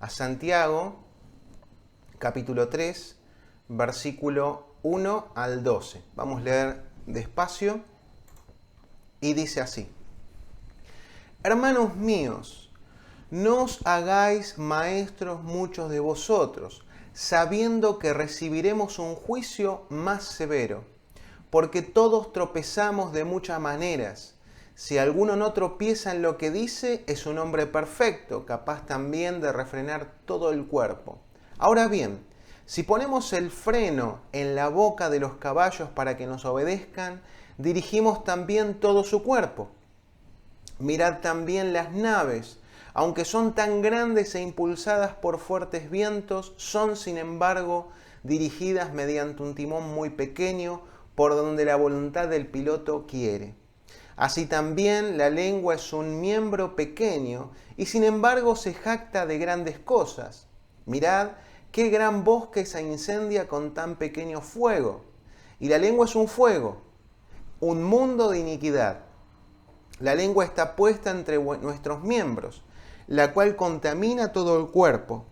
a Santiago, capítulo 3, versículo 1 al 12. Vamos a leer despacio y dice así: Hermanos míos, no os hagáis maestros muchos de vosotros, sabiendo que recibiremos un juicio más severo, porque todos tropezamos de muchas maneras. Si alguno no tropieza en lo que dice, es un hombre perfecto, capaz también de refrenar todo el cuerpo. Ahora bien, si ponemos el freno en la boca de los caballos para que nos obedezcan, dirigimos también todo su cuerpo. Mirad también las naves, aunque son tan grandes e impulsadas por fuertes vientos, son sin embargo dirigidas mediante un timón muy pequeño por donde la voluntad del piloto quiere. Así también la lengua es un miembro pequeño y sin embargo se jacta de grandes cosas. Mirad qué gran bosque se incendia con tan pequeño fuego. Y la lengua es un fuego, un mundo de iniquidad. La lengua está puesta entre nuestros miembros, la cual contamina todo el cuerpo.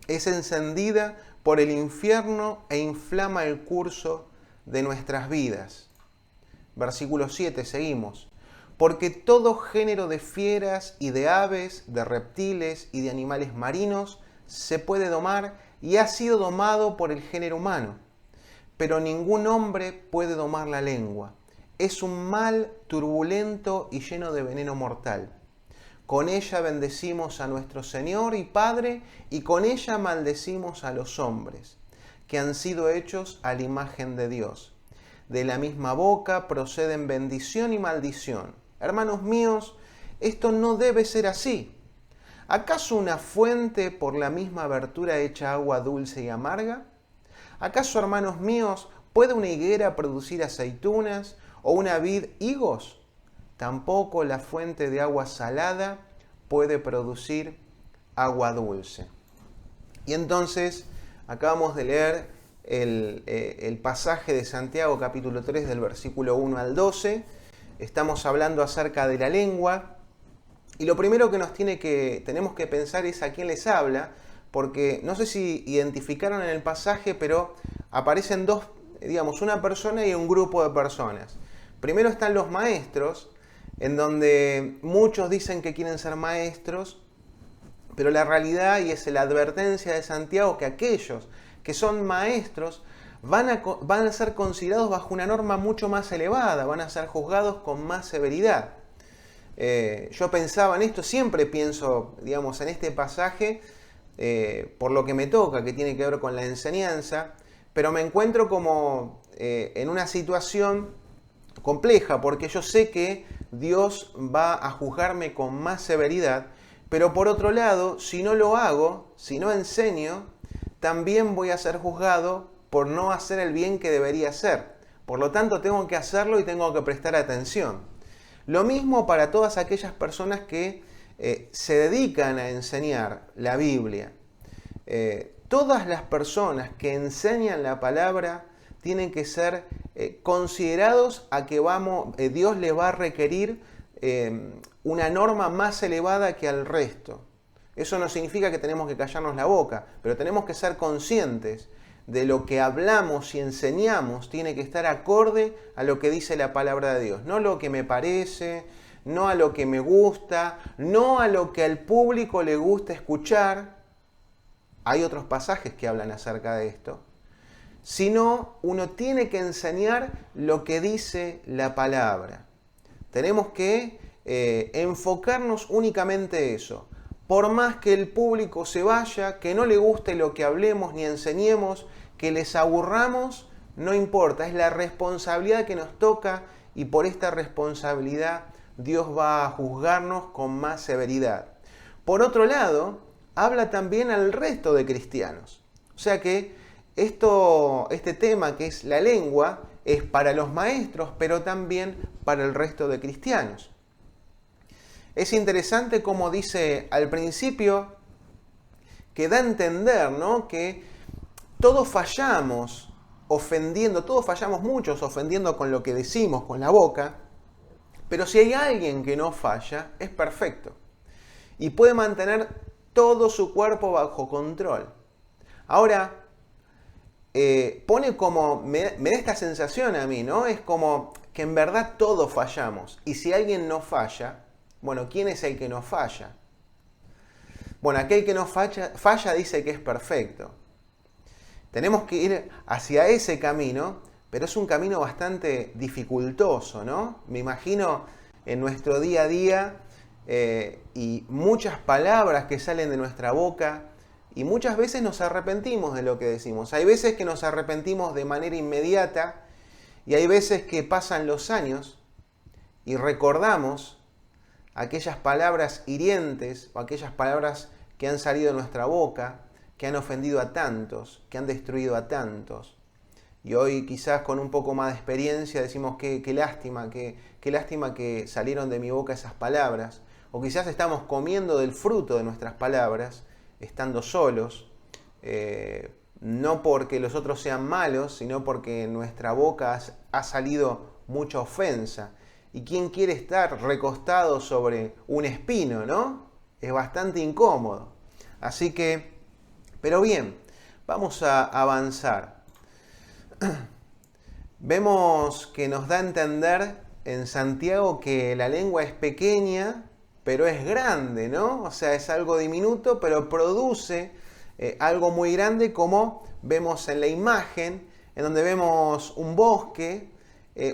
Es encendida por el infierno e inflama el curso de nuestras vidas. Versículo 7, seguimos. Porque todo género de fieras y de aves, de reptiles y de animales marinos se puede domar y ha sido domado por el género humano. Pero ningún hombre puede domar la lengua. Es un mal turbulento y lleno de veneno mortal. Con ella bendecimos a nuestro Señor y Padre, y con ella maldecimos a los hombres, que han sido hechos a la imagen de Dios. De la misma boca proceden bendición y maldición. Hermanos míos, esto no debe ser así. ¿Acaso una fuente por la misma abertura echa agua dulce y amarga? ¿Acaso, hermanos míos, puede una higuera producir aceitunas o una vid higos? Tampoco la fuente de agua salada puede producir agua dulce. Y entonces acabamos de leer el pasaje de Santiago capítulo 3 del versículo 1 al 12. Estamos hablando acerca de la lengua y lo primero que tenemos que pensar es a quién les habla, porque no sé si identificaron en el pasaje, pero aparecen una persona y un grupo de personas. Primero están los maestros, en donde muchos dicen que quieren ser maestros, pero la realidad, y es la advertencia de Santiago, que aquellos que son maestros van a ser considerados bajo una norma mucho más elevada, van a ser juzgados con más severidad. Yo pensaba en esto, siempre pienso, en este pasaje, por lo que me toca, que tiene que ver con la enseñanza, pero me encuentro como en una situación compleja, porque yo sé que Dios va a juzgarme con más severidad, pero por otro lado, si no lo hago, si no enseño, también voy a ser juzgado por no hacer el bien que debería hacer. Por lo tanto, tengo que hacerlo y tengo que prestar atención. Lo mismo para todas aquellas personas que se dedican a enseñar la Biblia. Todas las personas que enseñan la palabra tienen que ser considerados a que Dios les va a requerir una norma más elevada que al resto. Eso no significa que tenemos que callarnos la boca, pero tenemos que ser conscientes de lo que hablamos y enseñamos tiene que estar acorde a lo que dice la palabra de Dios. No lo que me parece, no a lo que me gusta, no a lo que al público le gusta escuchar. Hay otros pasajes que hablan acerca de esto. Sino uno tiene que enseñar lo que dice la palabra. Tenemos que enfocarnos únicamente en eso. Por más que el público se vaya, que no le guste lo que hablemos ni enseñemos, que les aburramos, no importa, es la responsabilidad que nos toca y por esta responsabilidad Dios va a juzgarnos con más severidad. Por otro lado, habla también al resto de cristianos. O sea que este tema que es la lengua es para los maestros, pero también para el resto de cristianos. Es interesante como dice al principio, que da a entender, ¿no?, que todos fallamos ofendiendo, todos fallamos muchos ofendiendo con lo que decimos, con la boca, pero si hay alguien que no falla, es perfecto. Y puede mantener todo su cuerpo bajo control. Ahora, pone como, me da esta sensación a mí, ¿no? Es como que en verdad todos fallamos. Y si alguien no falla, bueno, ¿quién es el que no falla? Bueno, aquel que no falla dice que es perfecto. Tenemos que ir hacia ese camino, pero es un camino bastante dificultoso, ¿no? Me imagino en nuestro día a día y muchas palabras que salen de nuestra boca y muchas veces nos arrepentimos de lo que decimos. Hay veces que nos arrepentimos de manera inmediata y hay veces que pasan los años y recordamos aquellas palabras hirientes o aquellas palabras que han salido de nuestra boca, que han ofendido a tantos, que han destruido a tantos. Y hoy quizás con un poco más de experiencia decimos qué lástima, qué lástima que salieron de mi boca esas palabras. O quizás estamos comiendo del fruto de nuestras palabras, estando solos, no porque los otros sean malos, sino porque en nuestra boca ha salido mucha ofensa. ¿Y quién quiere estar recostado sobre un espino, no? Es bastante incómodo. Así que, pero bien, vamos a avanzar. Vemos que nos da a entender en Santiago que la lengua es pequeña, pero es grande, ¿no? O sea, es algo diminuto, pero produce algo muy grande, como vemos en la imagen, en donde vemos un bosque,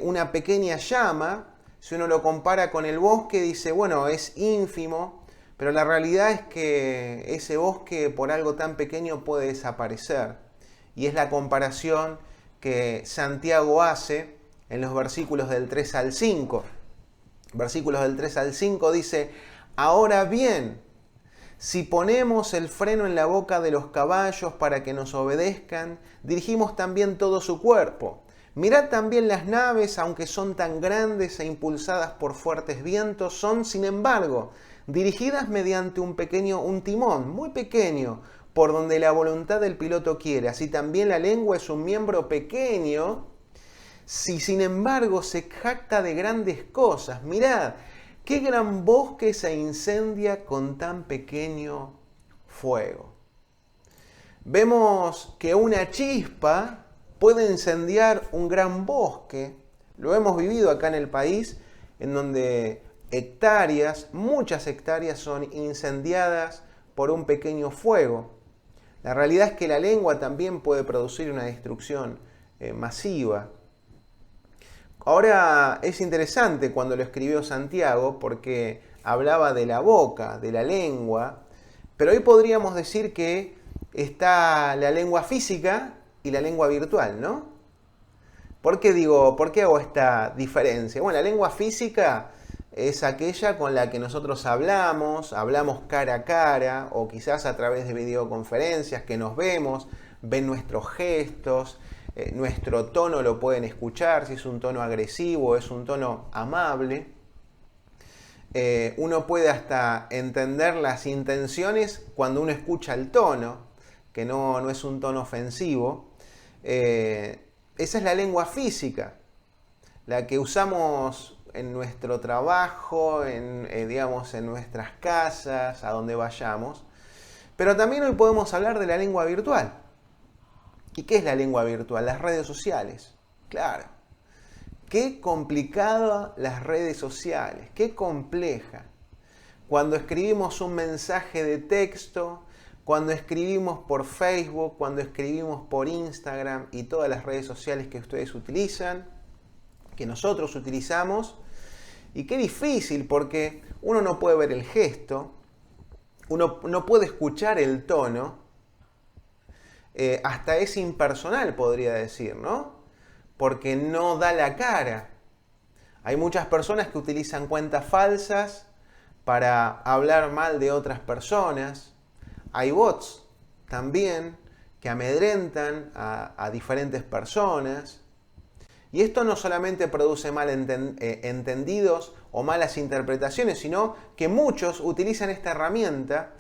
una pequeña llama. Si uno lo compara con el bosque, dice, bueno, es ínfimo, pero la realidad es que ese bosque por algo tan pequeño puede desaparecer. Y es la comparación que Santiago hace en los versículos del 3 al 5. Versículos del 3 al 5 dice, ahora bien, si ponemos el freno en la boca de los caballos para que nos obedezcan, dirigimos también todo su cuerpo. Mirad también las naves, aunque son tan grandes e impulsadas por fuertes vientos, son, sin embargo, dirigidas mediante un timón muy pequeño, por donde la voluntad del piloto quiere. Así también la lengua es un miembro pequeño, si sin embargo se jacta de grandes cosas. Mirad, qué gran bosque se incendia con tan pequeño fuego. Vemos que una chispa puede incendiar un gran bosque. Lo hemos vivido acá en el país, en donde hectáreas, muchas hectáreas son incendiadas por un pequeño fuego. La realidad es que la lengua también puede producir una destrucción masiva. Ahora es interesante cuando lo escribió Santiago, porque hablaba de la boca, de la lengua, pero hoy podríamos decir que está la lengua física y la lengua virtual, ¿no? ¿Por qué hago esta diferencia? Bueno, la lengua física es aquella con la que nosotros hablamos cara a cara, o quizás a través de videoconferencias que nos vemos, ven nuestros gestos, nuestro tono lo pueden escuchar, si es un tono agresivo, es un tono amable. Uno puede hasta entender las intenciones cuando uno escucha el tono, que no es un tono ofensivo. Esa es la lengua física, la que usamos en nuestro trabajo, digamos, en nuestras casas, a donde vayamos. Pero también hoy podemos hablar de la lengua virtual. ¿Y qué es la lengua virtual? Las redes sociales. Claro. Qué complicada las redes sociales, qué compleja. Cuando escribimos un mensaje de texto, cuando escribimos por Facebook, cuando escribimos por Instagram y todas las redes sociales que ustedes utilizan, que nosotros utilizamos. Y qué difícil, porque uno no puede ver el gesto, uno no puede escuchar el tono, hasta es impersonal, podría decir, ¿no? Porque no da la cara. Hay muchas personas que utilizan cuentas falsas para hablar mal de otras personas. Hay bots también que amedrentan a diferentes personas. Y esto no solamente produce entendidos o malas interpretaciones, sino que muchos utilizan esta herramienta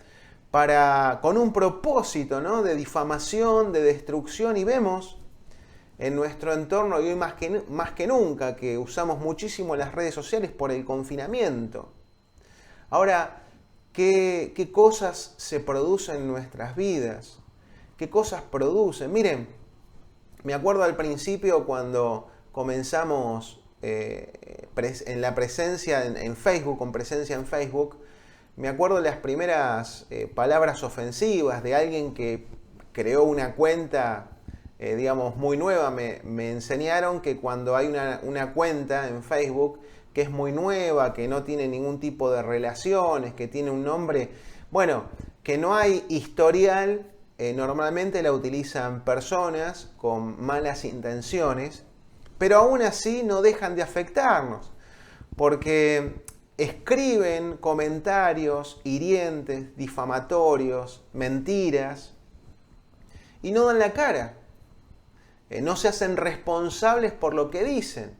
con un propósito, ¿no?, de difamación, de destrucción. Y vemos en nuestro entorno, y hoy más que nunca, que usamos muchísimo las redes sociales por el confinamiento. Ahora, qué cosas se producen en nuestras vidas, qué cosas producen. Miren, me acuerdo al principio cuando comenzamos en la presencia en Facebook, con presencia en Facebook, me acuerdo de las primeras palabras ofensivas de alguien que creó una cuenta, digamos, muy nueva. Me enseñaron que cuando hay una cuenta en Facebook que es muy nueva, que no tiene ningún tipo de relaciones, que tiene un nombre, bueno, que no hay historial, normalmente la utilizan personas con malas intenciones, pero aún así no dejan de afectarnos, porque escriben comentarios hirientes, difamatorios, mentiras, y no dan la cara. No se hacen responsables por lo que dicen.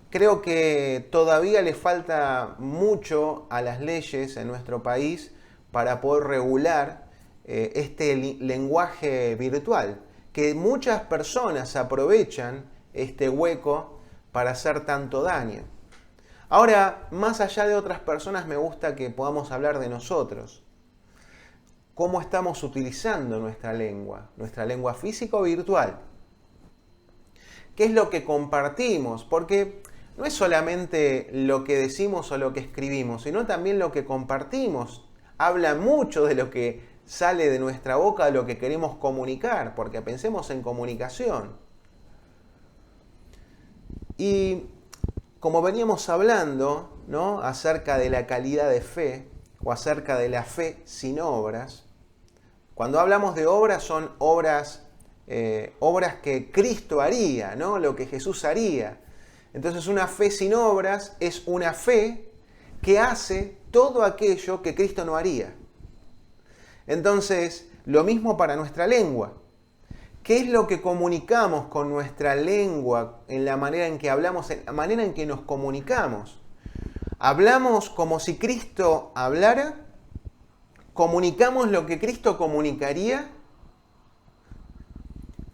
Creo que todavía le falta mucho a las leyes en nuestro país para poder regular este lenguaje virtual, que muchas personas aprovechan este hueco para hacer tanto daño. Ahora, más allá de otras personas, me gusta que podamos hablar de nosotros. ¿Cómo estamos utilizando nuestra lengua física o virtual? ¿Qué es lo que compartimos? Porque no es solamente lo que decimos o lo que escribimos, sino también lo que compartimos. Habla mucho de lo que sale de nuestra boca, de lo que queremos comunicar, porque pensemos en comunicación. Y como veníamos hablando, ¿no?, acerca de la calidad de fe o acerca de la fe sin obras, cuando hablamos de obras son obras que Cristo haría, ¿no?, lo que Jesús haría. Entonces una fe sin obras es una fe que hace todo aquello que Cristo no haría. Entonces, lo mismo para nuestra lengua. ¿Qué es lo que comunicamos con nuestra lengua en la manera en que hablamos, en la manera en que nos comunicamos? ¿Hablamos como si Cristo hablara? ¿Comunicamos lo que Cristo comunicaría?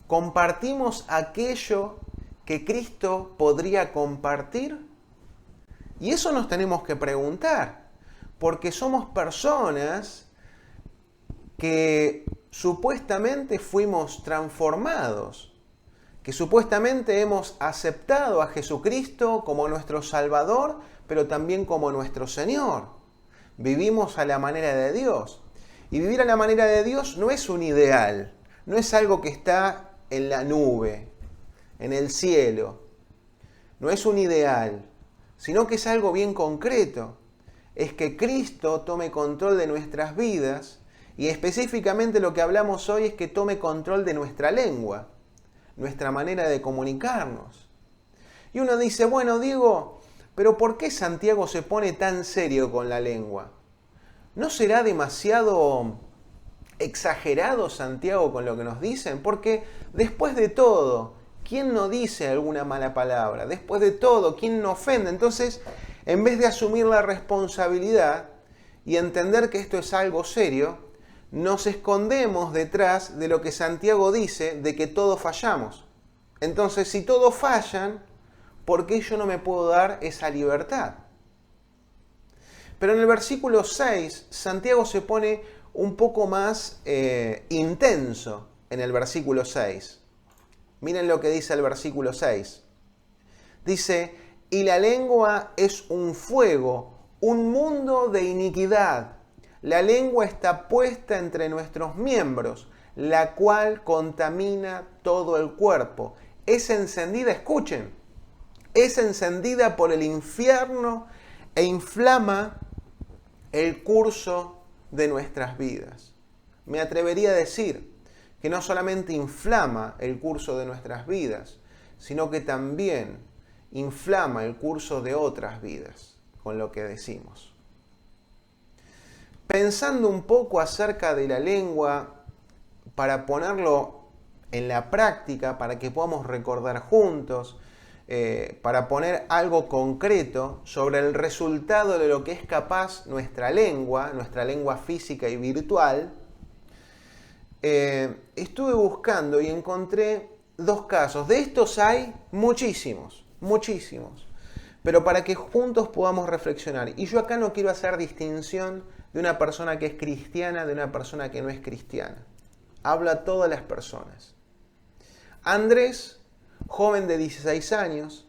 ¿Compartimos aquello que Cristo podría compartir? Y eso nos tenemos que preguntar, porque somos personas que supuestamente fuimos transformados, que supuestamente hemos aceptado a Jesucristo como nuestro Salvador, pero también como nuestro Señor. Vivimos a la manera de Dios. Y vivir a la manera de Dios no es un ideal, no es algo que está en la nube, en el cielo. No es un ideal, sino que es algo bien concreto. Es que Cristo tome control de nuestras vidas, y específicamente lo que hablamos hoy es que tome control de nuestra lengua, nuestra manera de comunicarnos. Y uno dice, bueno, Diego, pero ¿por qué Santiago se pone tan serio con la lengua? ¿No será demasiado exagerado Santiago con lo que nos dicen? Porque después de todo, ¿quién no dice alguna mala palabra? Después de todo, ¿quién no ofende? Entonces, en vez de asumir la responsabilidad y entender que esto es algo serio, nos escondemos detrás de lo que Santiago dice, de que todos fallamos. Entonces, si todos fallan, ¿por qué yo no me puedo dar esa libertad? Pero en el versículo 6, Santiago se pone un poco más intenso en el versículo 6. Miren lo que dice el versículo 6. Dice, y la lengua es un fuego, un mundo de iniquidad. La lengua está puesta entre nuestros miembros, la cual contamina todo el cuerpo. Es encendida, escuchen, es encendida por el infierno e inflama el curso de nuestras vidas. Me atrevería a decir que no solamente inflama el curso de nuestras vidas, sino que también inflama el curso de otras vidas con lo que decimos. Pensando un poco acerca de la lengua, para ponerlo en la práctica, para que podamos recordar juntos, para poner algo concreto sobre el resultado de lo que es capaz nuestra lengua física y virtual, estuve buscando y encontré dos casos. De estos hay muchísimos, muchísimos. pero para que juntos podamos reflexionar. Y yo acá no quiero hacer distinción de una persona que es cristiana de una persona que no es cristiana. Hablo a todas las personas. Andrés, joven de 16 años,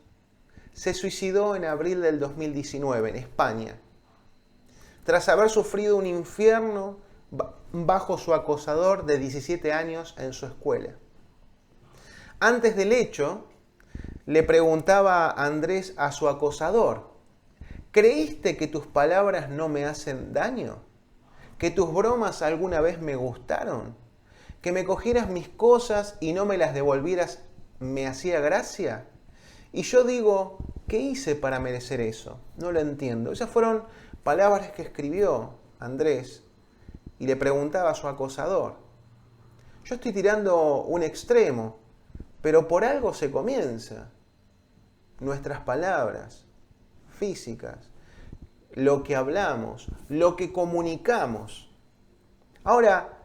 se suicidó en abril del 2019 en España, tras haber sufrido un infierno bajo su acosador de 17 años en su escuela. Antes del hecho, le preguntaba Andrés a su acosador: ¿creíste que tus palabras no me hacen daño? ¿Que tus bromas alguna vez me gustaron? ¿Que me cogieras mis cosas y no me las devolvieras me hacía gracia? Y yo digo, ¿qué hice para merecer eso? No lo entiendo. Esas fueron palabras que escribió Andrés y le preguntaba a su acosador. Yo estoy tirando un extremo, pero por algo se comienza. Nuestras palabras físicas, lo que hablamos, lo que comunicamos. Ahora,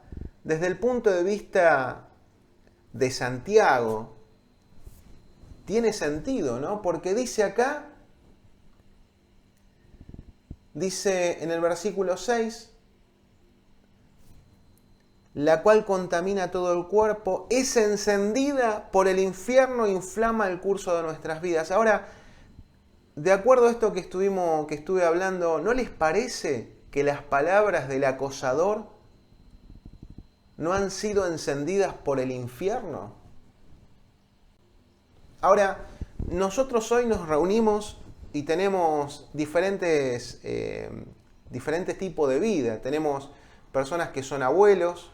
desde el punto de vista de Santiago, tiene sentido, ¿no? Porque dice acá, dice en el versículo 6, la cual contamina todo el cuerpo, es encendida por el infierno e inflama el curso de nuestras vidas. Ahora, de acuerdo a esto que estuve hablando, ¿no les parece que las palabras del acosador no han sido encendidas por el infierno? Ahora, nosotros hoy nos reunimos y tenemos diferentes tipos de vida. Tenemos personas que son abuelos,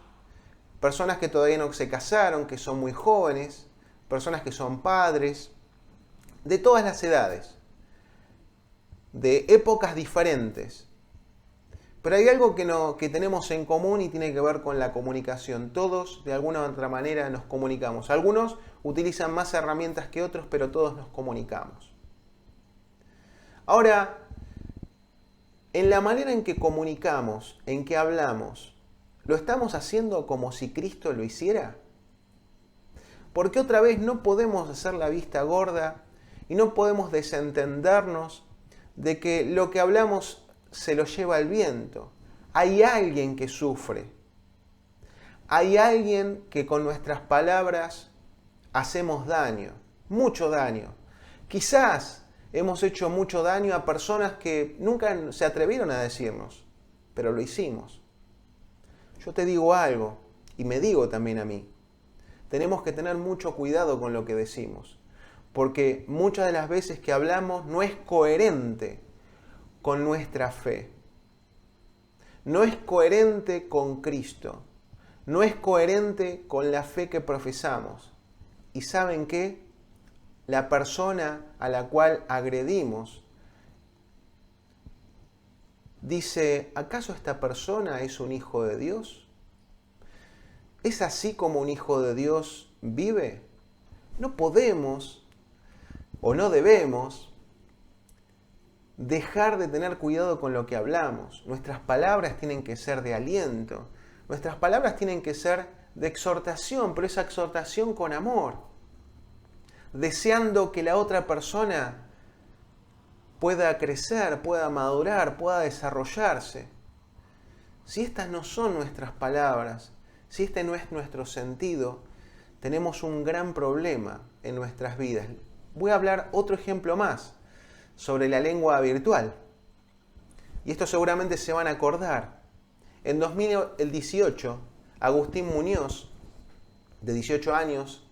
personas que todavía no se casaron, que son muy jóvenes, personas que son padres, de todas las edades, de épocas diferentes. Pero hay algo que tenemos en común y tiene que ver con la comunicación. Todos, de alguna u otra manera, nos comunicamos. Algunos utilizan más herramientas que otros, pero todos nos comunicamos. Ahora, en la manera en que comunicamos, en que hablamos, ¿lo estamos haciendo como si Cristo lo hiciera? Porque otra vez no podemos hacer la vista gorda y no podemos desentendernos de que lo que hablamos se lo lleva el viento. Hay alguien que sufre. Hay alguien que con nuestras palabras hacemos daño, mucho daño. Quizás hemos hecho mucho daño a personas que nunca se atrevieron a decirnos, pero lo hicimos. Yo te digo algo, y me digo también a mí, tenemos que tener mucho cuidado con lo que decimos, porque muchas de las veces que hablamos no es coherente con nuestra fe. No es coherente con Cristo. No es coherente con la fe que profesamos. ¿Y saben qué? La persona a la cual agredimos dice, ¿acaso esta persona es un hijo de Dios? ¿Es así como un hijo de Dios vive? No podemos o no debemos dejar de tener cuidado con lo que hablamos. Nuestras palabras tienen que ser de aliento. Nuestras palabras tienen que ser de exhortación, pero esa exhortación con amor. Deseando que la otra persona pueda crecer, pueda madurar, pueda desarrollarse. Si estas no son nuestras palabras, si este no es nuestro sentido, tenemos un gran problema en nuestras vidas. Voy a hablar otro ejemplo más sobre la lengua virtual. Y esto seguramente se van a acordar. En 2018, Agustín Muñoz, de 18 años,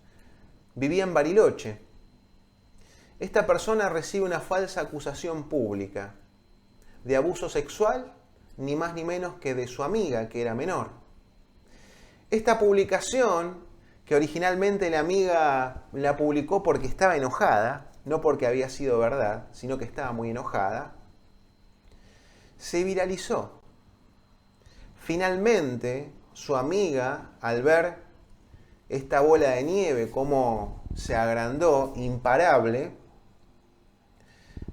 vivía en Bariloche. Esta persona recibe una falsa acusación pública de abuso sexual, ni más ni menos que de su amiga, que era menor. Esta publicación, que originalmente la amiga la publicó porque estaba enojada, no porque había sido verdad, sino que estaba muy enojada, se viralizó. Finalmente, su amiga, al ver esta bola de nieve, cómo se agrandó, imparable,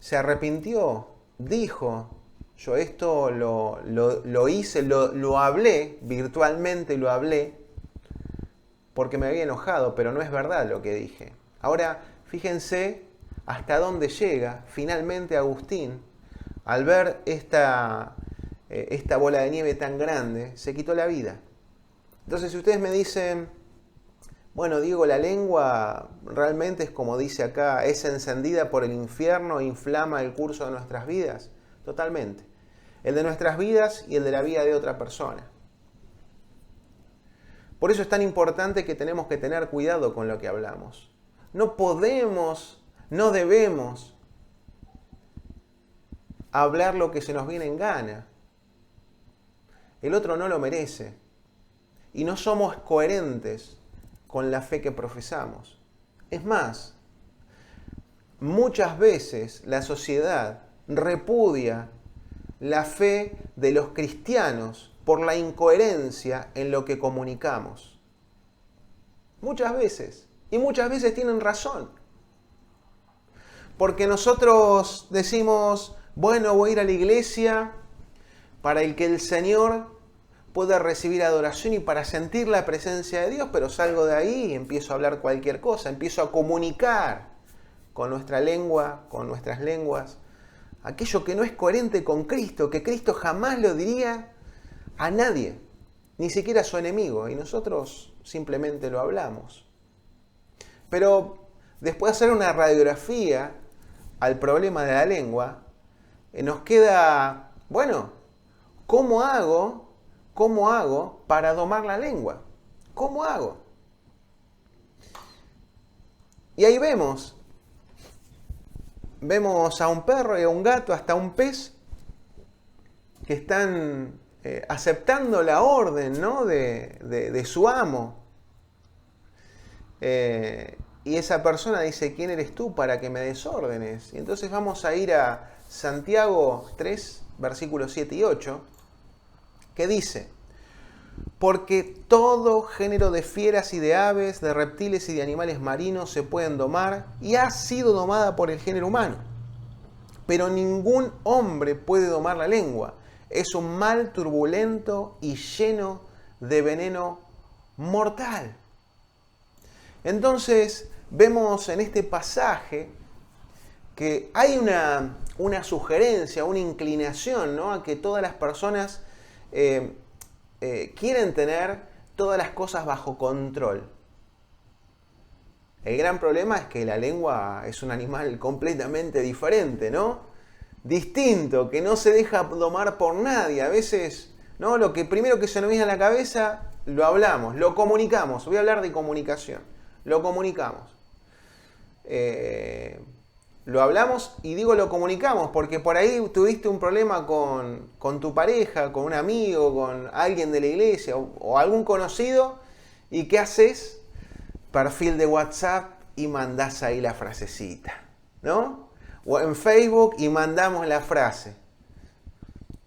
se arrepintió, dijo, yo esto lo hice, lo hablé, virtualmente lo hablé, porque me había enojado, pero no es verdad lo que dije. Ahora, fíjense hasta dónde llega. Finalmente Agustín, al ver esta bola de nieve tan grande, se quitó la vida. Entonces, si ustedes me dicen, bueno, Diego, la lengua realmente es como dice acá, es encendida por el infierno e inflama el curso de nuestras vidas. Totalmente. El de nuestras vidas y el de la vida de otra persona. Por eso es tan importante que tenemos que tener cuidado con lo que hablamos. No podemos, no debemos hablar lo que se nos viene en gana. El otro no lo merece. Y no somos coherentes con la fe que profesamos. Es más, muchas veces la sociedad repudia la fe de los cristianos por la incoherencia en lo que comunicamos. Muchas veces. Y muchas veces tienen razón. Porque nosotros decimos, bueno, voy a ir a la iglesia para que el Señor pueda recibir adoración y para sentir la presencia de Dios, pero salgo de ahí y empiezo a hablar cualquier cosa, empiezo a comunicar con nuestra lengua, con nuestras lenguas, aquello que no es coherente con Cristo, que Cristo jamás lo diría a nadie, ni siquiera a su enemigo, y nosotros simplemente lo hablamos. Pero después de hacer una radiografía al problema de la lengua, nos queda, bueno, ¿cómo hago para domar la lengua? ¿Cómo hago? Y ahí vemos a un perro y a un gato, hasta un pez, que están aceptando la orden, ¿no? de su amo. Y esa persona dice, ¿quién eres tú para que me des órdenes? Y entonces vamos a ir a Santiago 3, versículos 7 y 8, que dice, porque todo género de fieras y de aves, de reptiles y de animales marinos se pueden domar y ha sido domada por el género humano. Pero ningún hombre puede domar la lengua. Es un mal turbulento y lleno de veneno mortal. Entonces vemos en este pasaje que hay una sugerencia, una inclinación, ¿no? A que todas las personas quieren tener todas las cosas bajo control. El gran problema es que la lengua es un animal completamente diferente, ¿no? Distinto, que no se deja domar por nadie. A veces, ¿no? Lo que primero que se nos viene a la cabeza, lo hablamos, lo comunicamos. Voy a hablar de comunicación. Lo comunicamos. Lo hablamos y digo lo comunicamos porque por ahí tuviste un problema con tu pareja, con un amigo, con alguien de la iglesia o algún conocido. ¿Y qué haces? Perfil de WhatsApp y mandás ahí la frasecita, ¿no? O en Facebook y mandamos la frase.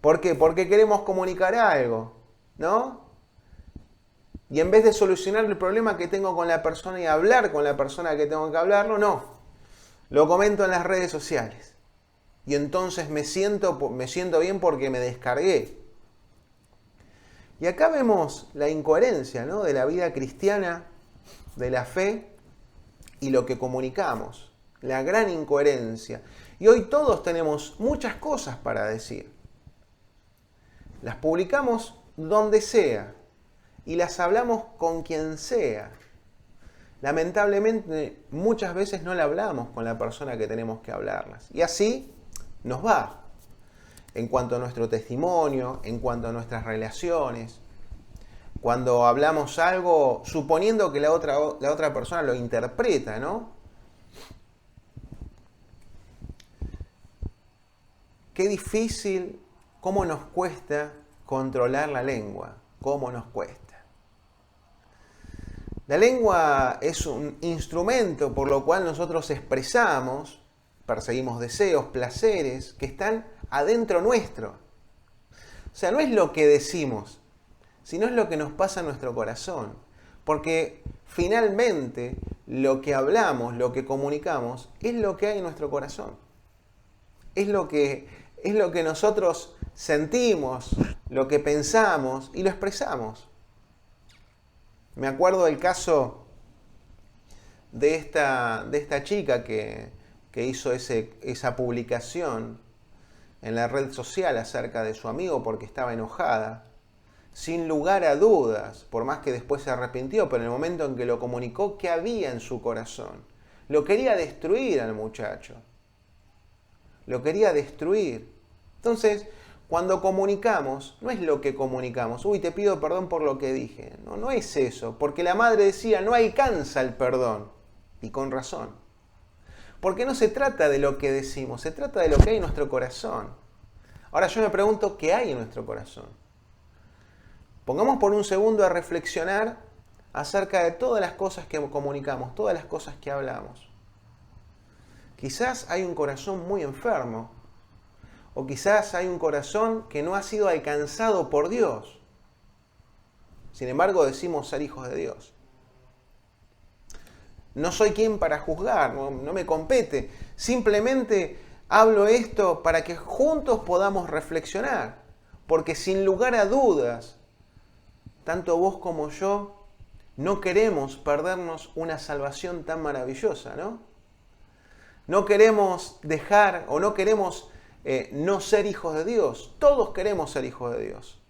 ¿Por qué? Porque queremos comunicar algo, ¿no? Y en vez de solucionar el problema que tengo con la persona y hablar con la persona que tengo que hablarlo, no. Lo comento en las redes sociales. Y entonces me siento bien porque me descargué. Y acá vemos la incoherencia, ¿no? De la vida cristiana, de la fe y lo que comunicamos. La gran incoherencia. Y hoy todos tenemos muchas cosas para decir. Las publicamos donde sea. Y las hablamos con quien sea. Lamentablemente, muchas veces no la hablamos con la persona que tenemos que hablarlas. Y así nos va. En cuanto a nuestro testimonio, en cuanto a nuestras relaciones. Cuando hablamos algo, suponiendo que la otra persona lo interpreta, ¿no? Qué difícil, cómo nos cuesta controlar la lengua. Cómo nos cuesta. La lengua es un instrumento por lo cual nosotros expresamos, perseguimos deseos, placeres que están adentro nuestro. O sea, no es lo que decimos, sino es lo que nos pasa en nuestro corazón. Porque finalmente lo que hablamos, lo que comunicamos, es lo que hay en nuestro corazón. Es lo que nosotros sentimos, lo que pensamos y lo expresamos. Me acuerdo del caso de esta chica que que hizo esa publicación en la red social acerca de su amigo porque estaba enojada, sin lugar a dudas, por más que después se arrepintió, pero en el momento en que lo comunicó, ¿qué había en su corazón? Lo quería destruir al muchacho. Lo quería destruir. Entonces, cuando comunicamos, no es lo que comunicamos. Uy, te pido perdón por lo que dije. No, no es eso. Porque la madre decía, no alcanza el perdón. Y con razón. Porque no se trata de lo que decimos, se trata de lo que hay en nuestro corazón. Ahora yo me pregunto, ¿qué hay en nuestro corazón? Pongamos por un segundo a reflexionar acerca de todas las cosas que comunicamos, todas las cosas que hablamos. Quizás hay un corazón muy enfermo, o quizás hay un corazón que no ha sido alcanzado por Dios. Sin embargo, decimos ser hijos de Dios. No soy quien para juzgar, no me compete. Simplemente hablo esto para que juntos podamos reflexionar. Porque sin lugar a dudas, tanto vos como yo no queremos perdernos una salvación tan maravillosa, ¿no? No queremos dejar o no queremos no ser hijos de Dios. Todos queremos ser hijos de Dios.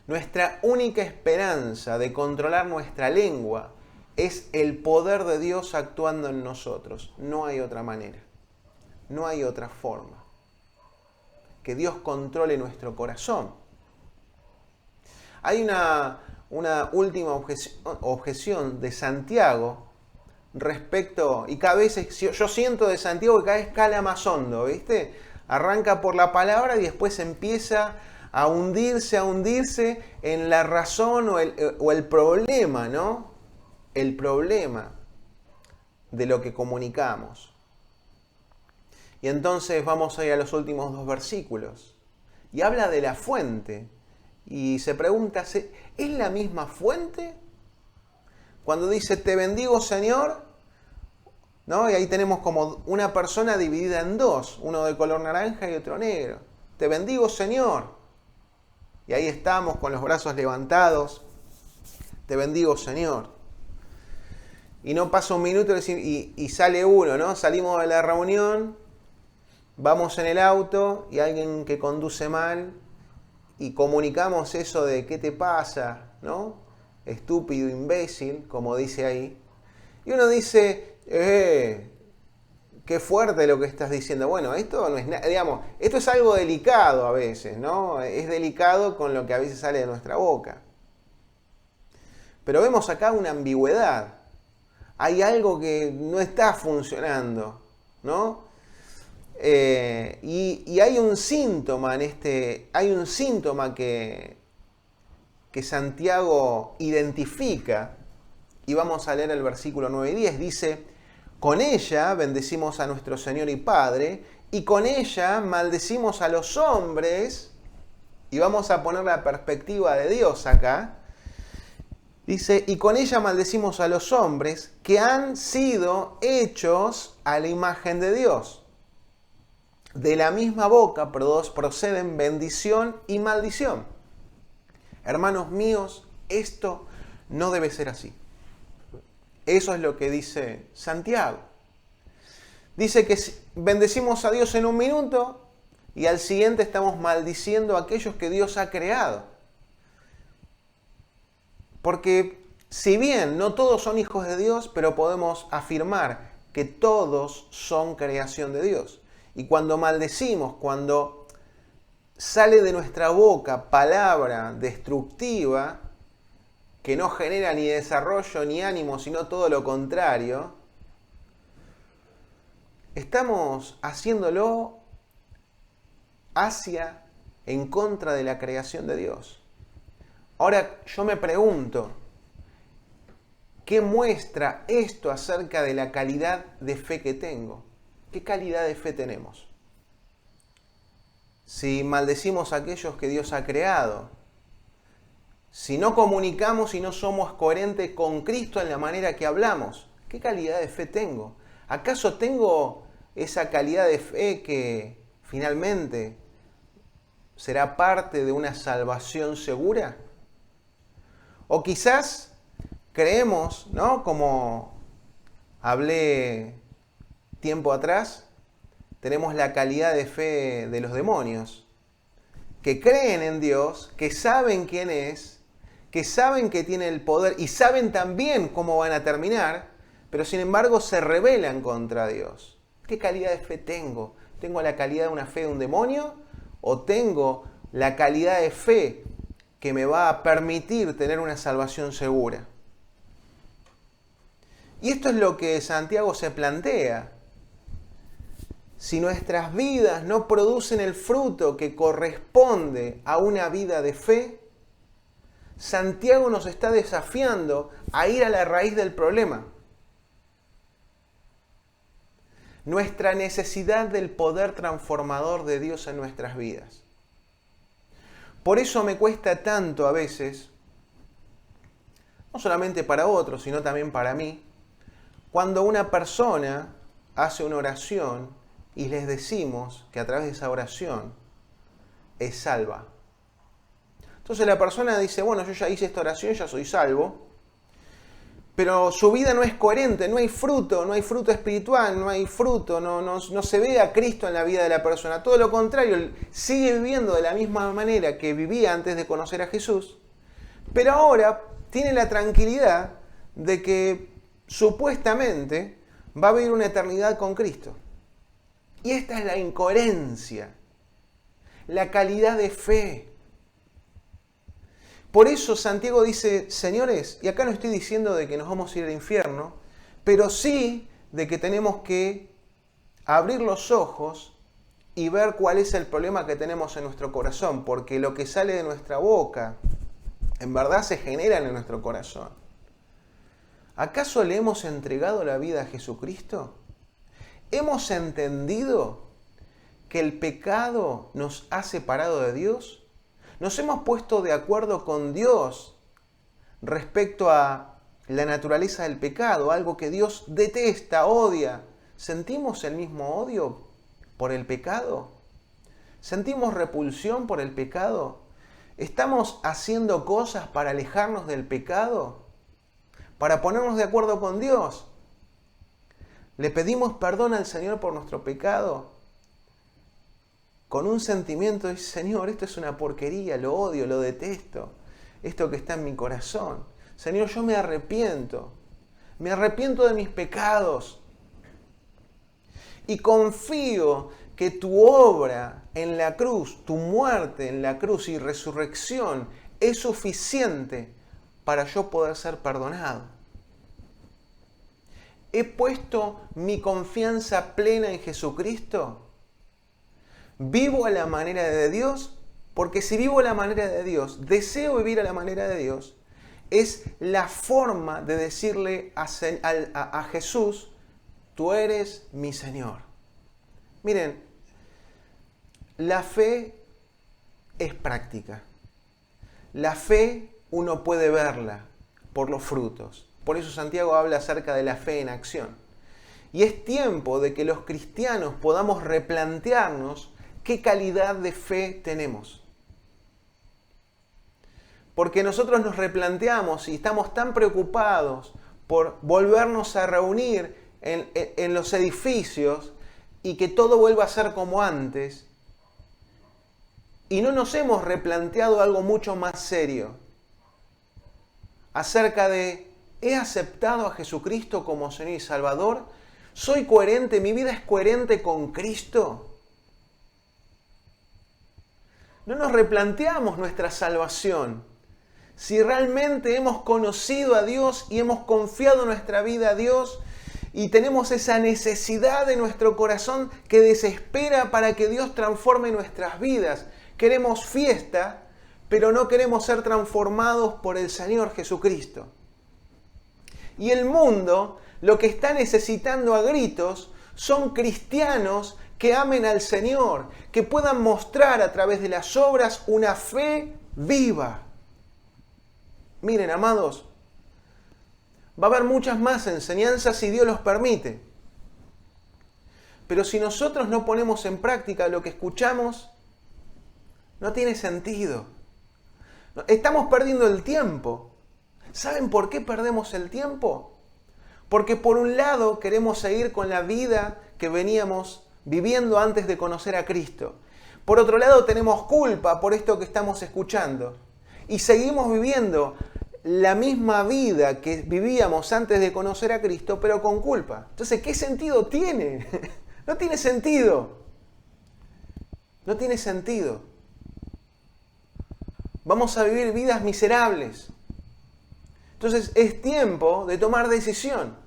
Nuestra única esperanza de controlar nuestra lengua es el poder de Dios actuando en nosotros. No hay otra manera. No hay otra forma. Que Dios controle nuestro corazón. Hay una última objeción de Santiago respecto, y cada vez yo siento de Santiago que cada vez cala más hondo, ¿viste? Arranca por la palabra y después empieza a hundirse en la razón o el problema, ¿no? El problema de lo que comunicamos. Y entonces vamos a ir a los últimos 2 versículos. Y habla de la fuente. Y se pregunta, ¿es la misma fuente? Cuando dice, te bendigo Señor, ¿no? Y ahí tenemos como una persona dividida en 2, uno de color naranja y otro negro. Te bendigo Señor. Y ahí estamos con los brazos levantados. Te bendigo Señor. Y no pasa un minuto y sale uno, ¿no? Salimos de la reunión, vamos en el auto y alguien que conduce mal y comunicamos eso de ¿qué te pasa? ¿No? Estúpido, imbécil, como dice ahí. Y uno dice, qué fuerte lo que estás diciendo. Bueno, esto no es nada, digamos, esto es algo delicado a veces, ¿no? Es delicado con lo que a veces sale de nuestra boca. Pero vemos acá una ambigüedad. Hay algo que no está funcionando, ¿no? Y hay un síntoma hay un síntoma que Santiago identifica, y vamos a leer el versículo 9 y 10, dice, con ella bendecimos a nuestro Señor y Padre, y con ella maldecimos a los hombres, y vamos a poner la perspectiva de Dios acá. Dice, y con ella maldecimos a los hombres que han sido hechos a la imagen de Dios. De la misma boca proceden bendición y maldición. Hermanos míos, esto no debe ser así. Eso es lo que dice Santiago. Dice que bendecimos a Dios en un minuto y al siguiente estamos maldiciendo a aquellos que Dios ha creado. Porque si bien no todos son hijos de Dios, pero podemos afirmar que todos son creación de Dios. Y cuando maldecimos, cuando sale de nuestra boca palabra destructiva, que no genera ni desarrollo ni ánimo, sino todo lo contrario, estamos haciéndolo en contra de la creación de Dios. Ahora yo me pregunto, ¿qué muestra esto acerca de la calidad de fe que tengo? ¿Qué calidad de fe tenemos? Si maldecimos a aquellos que Dios ha creado, si no comunicamos y no somos coherentes con Cristo en la manera que hablamos, ¿qué calidad de fe tengo? ¿Acaso tengo esa calidad de fe que finalmente será parte de una salvación segura? O quizás creemos, ¿no? Como hablé tiempo atrás, tenemos la calidad de fe de los demonios, que creen en Dios, que saben quién es, que saben que tiene el poder y saben también cómo van a terminar, pero sin embargo se rebelan contra Dios. ¿Qué calidad de fe tengo? ¿Tengo la calidad de una fe de un demonio? ¿O tengo la calidad de fe que me va a permitir tener una salvación segura? Y esto es lo que Santiago se plantea. Si nuestras vidas no producen el fruto que corresponde a una vida de fe, Santiago nos está desafiando a ir a la raíz del problema. Nuestra necesidad del poder transformador de Dios en nuestras vidas. Por eso me cuesta tanto a veces, no solamente para otros, sino también para mí, cuando una persona hace una oración y les decimos que a través de esa oración es salva. Entonces la persona dice, bueno, yo ya hice esta oración, ya soy salvo, pero su vida no es coherente, no hay fruto espiritual, no hay fruto, no se ve a Cristo en la vida de la persona. Todo lo contrario, sigue viviendo de la misma manera que vivía antes de conocer a Jesús, pero ahora tiene la tranquilidad de que supuestamente va a vivir una eternidad con Cristo. Y esta es la incoherencia, la calidad de fe. Por eso Santiago dice, señores, y acá no estoy diciendo de que nos vamos a ir al infierno, pero sí de que tenemos que abrir los ojos y ver cuál es el problema que tenemos en nuestro corazón, porque lo que sale de nuestra boca, en verdad se genera en nuestro corazón. ¿Acaso le hemos entregado la vida a Jesucristo? ¿Hemos entendido que el pecado nos ha separado de Dios? ¿Nos hemos puesto de acuerdo con Dios respecto a la naturaleza del pecado, algo que Dios detesta, odia? ¿Sentimos el mismo odio por el pecado? ¿Sentimos repulsión por el pecado? ¿Estamos haciendo cosas para alejarnos del pecado? ¿Para ponernos de acuerdo con Dios? ¿Le pedimos perdón al Señor por nuestro pecado? Con un sentimiento de, Señor, esto es una porquería, lo odio, lo detesto, esto que está en mi corazón. Señor, yo me arrepiento de mis pecados y confío que tu obra en la cruz, tu muerte en la cruz y resurrección es suficiente para yo poder ser perdonado. ¿He puesto mi confianza plena en Jesucristo? ¿Vivo a la manera de Dios? Porque si vivo a la manera de Dios, deseo vivir a la manera de Dios, es la forma de decirle a Jesús, tú eres mi Señor. Miren, la fe es práctica. La fe uno puede verla por los frutos. Por eso Santiago habla acerca de la fe en acción. Y es tiempo de que los cristianos podamos replantearnos qué calidad de fe tenemos. Porque nosotros nos replanteamos y estamos tan preocupados por volvernos a reunir en los edificios y que todo vuelva a ser como antes. Y no nos hemos replanteado algo mucho más serio. Acerca de, ¿he aceptado a Jesucristo como Señor y Salvador? ¿Soy coherente? ¿Mi vida es coherente con Cristo? No nos replanteamos nuestra salvación. Si realmente hemos conocido a Dios y hemos confiado nuestra vida a Dios y tenemos esa necesidad de nuestro corazón que desespera para que Dios transforme nuestras vidas. Queremos fiesta, pero no queremos ser transformados por el Señor Jesucristo. Y el mundo lo que está necesitando a gritos son cristianos que amen al Señor, que puedan mostrar a través de las obras una fe viva. Miren, amados, va a haber muchas más enseñanzas si Dios los permite. Pero si nosotros no ponemos en práctica lo que escuchamos, no tiene sentido. Estamos perdiendo el tiempo. ¿Saben por qué perdemos el tiempo? Porque por un lado queremos seguir con la vida que veníamos viviendo antes de conocer a Cristo. Por otro lado tenemos culpa por esto que estamos escuchando. Y seguimos viviendo la misma vida que vivíamos antes de conocer a Cristo, pero con culpa. Entonces, ¿qué sentido tiene? No tiene sentido. No tiene sentido. Vamos a vivir vidas miserables. Entonces es tiempo de tomar decisión.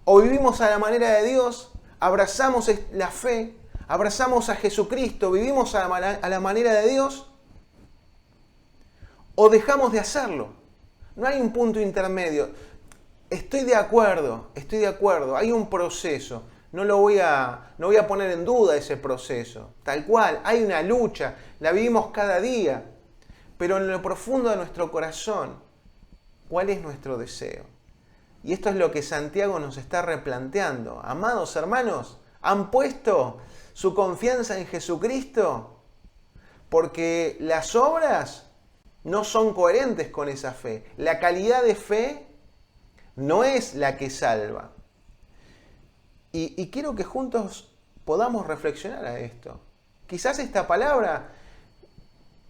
O vivimos a la manera de Dios, abrazamos la fe, abrazamos a Jesucristo, vivimos a la manera de Dios, o dejamos de hacerlo. No hay un punto intermedio. Estoy de acuerdo, hay un proceso. No voy a poner en duda ese proceso. Tal cual, hay una lucha, la vivimos cada día. Pero en lo profundo de nuestro corazón, ¿cuál es nuestro deseo? Y esto es lo que Santiago nos está replanteando. Amados hermanos, ¿han puesto su confianza en Jesucristo? Porque las obras no son coherentes con esa fe. La calidad de fe no es la que salva. Y quiero que juntos podamos reflexionar a esto. Quizás esta palabra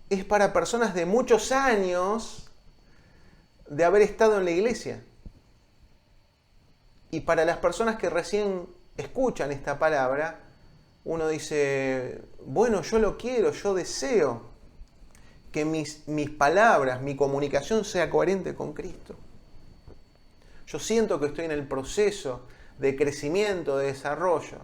es para personas de muchos años de haber estado en la iglesia. Y para las personas que recién escuchan esta palabra, uno dice, bueno, yo lo quiero, yo deseo que mis palabras, mi comunicación sea coherente con Cristo. Yo siento que estoy en el proceso de crecimiento, de desarrollo.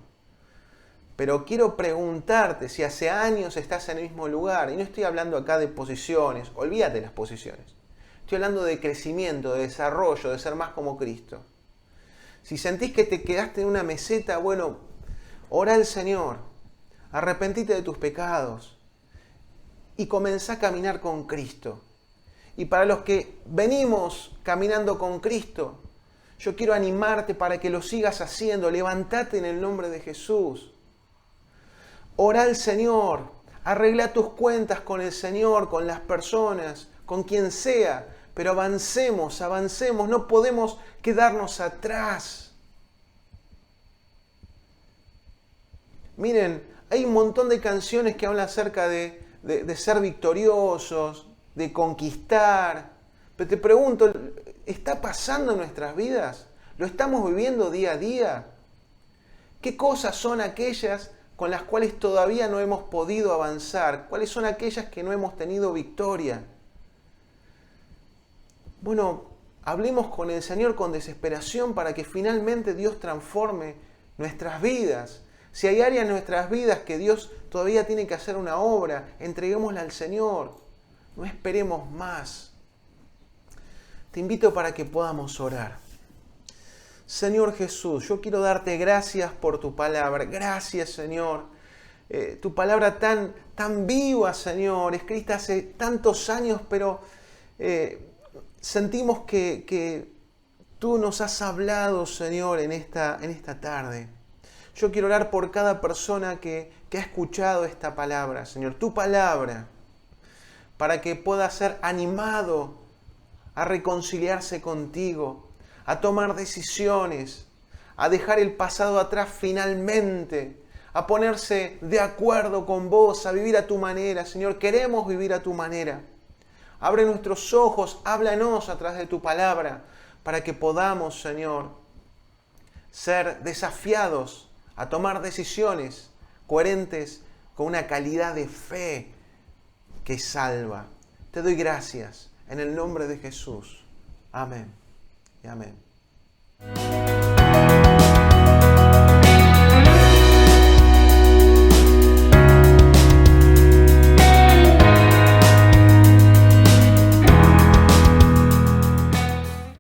Pero quiero preguntarte si hace años estás en el mismo lugar. Y no estoy hablando acá de posiciones, olvídate de las posiciones. Estoy hablando de crecimiento, de desarrollo, de ser más como Cristo. Si sentís que te quedaste en una meseta, bueno, ora al Señor, arrepentite de tus pecados y comenzá a caminar con Cristo. Y para los que venimos caminando con Cristo, yo quiero animarte para que lo sigas haciendo. Levántate en el nombre de Jesús. Ora al Señor. Arregla tus cuentas con el Señor, con las personas, con quien sea. Pero avancemos. No podemos quedarnos atrás. Miren, hay un montón de canciones que hablan acerca de ser victoriosos, de conquistar. Pero te pregunto, ¿está pasando en nuestras vidas? ¿Lo estamos viviendo día a día? ¿Qué cosas son aquellas con las cuales todavía no hemos podido avanzar? ¿Cuáles son aquellas que no hemos tenido victoria? Bueno, hablemos con el Señor con desesperación para que finalmente Dios transforme nuestras vidas. Si hay áreas en nuestras vidas que Dios todavía tiene que hacer una obra, entreguémosla al Señor. No esperemos más. Te invito para que podamos orar. Señor Jesús, yo quiero darte gracias por tu palabra. Gracias, Señor. Tu palabra tan viva, Señor, escrita hace tantos años, pero sentimos que tú nos has hablado, Señor, en esta tarde. Yo quiero orar por cada persona que ha escuchado esta palabra, Señor, tu palabra, para que pueda ser animado a reconciliarse contigo, a tomar decisiones, a dejar el pasado atrás finalmente, a ponerse de acuerdo con vos, a vivir a tu manera. Señor, queremos vivir a tu manera. Abre nuestros ojos, háblanos a través de tu palabra, para que podamos, Señor, ser desafiados a tomar decisiones coherentes con una calidad de fe que salva. Te doy gracias en el nombre de Jesús. Amén y amén.